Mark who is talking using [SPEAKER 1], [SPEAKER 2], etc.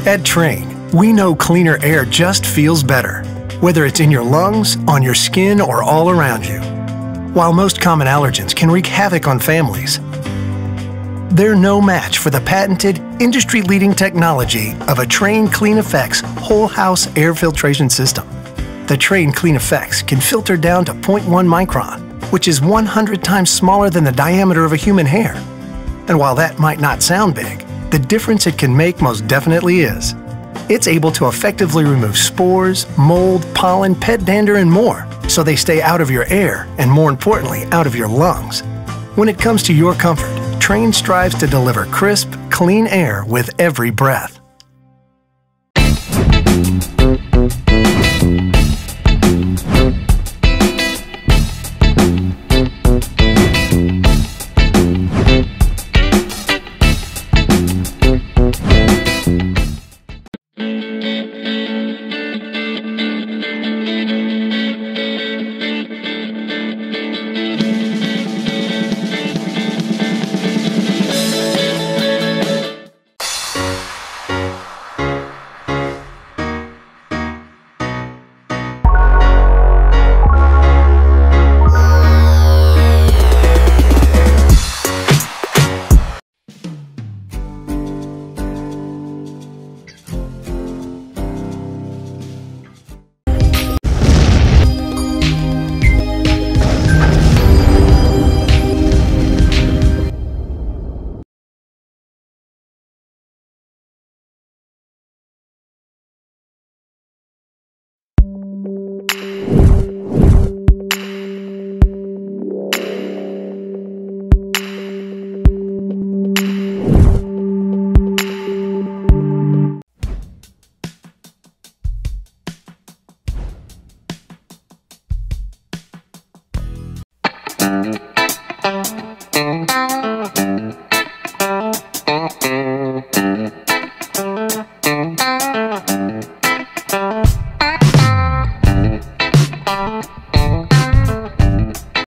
[SPEAKER 1] At Trane, we know cleaner air just feels better, whether it's in your lungs, on your skin, or all around you. While most common allergens can wreak havoc on families, they're no match for the patented, industry-leading technology of a Trane Clean Effects whole house air filtration system. The Trane Clean Effects can filter down to 0.1 micron, which is 100 times smaller than the diameter of a human hair. And while that might not sound big, the difference it can make most definitely is. It's able to effectively remove spores, mold, pollen, pet dander, and more, so they stay out of your air and, more importantly, out of your lungs. When it comes to your comfort, Trane strives to deliver crisp, clean air with every breath.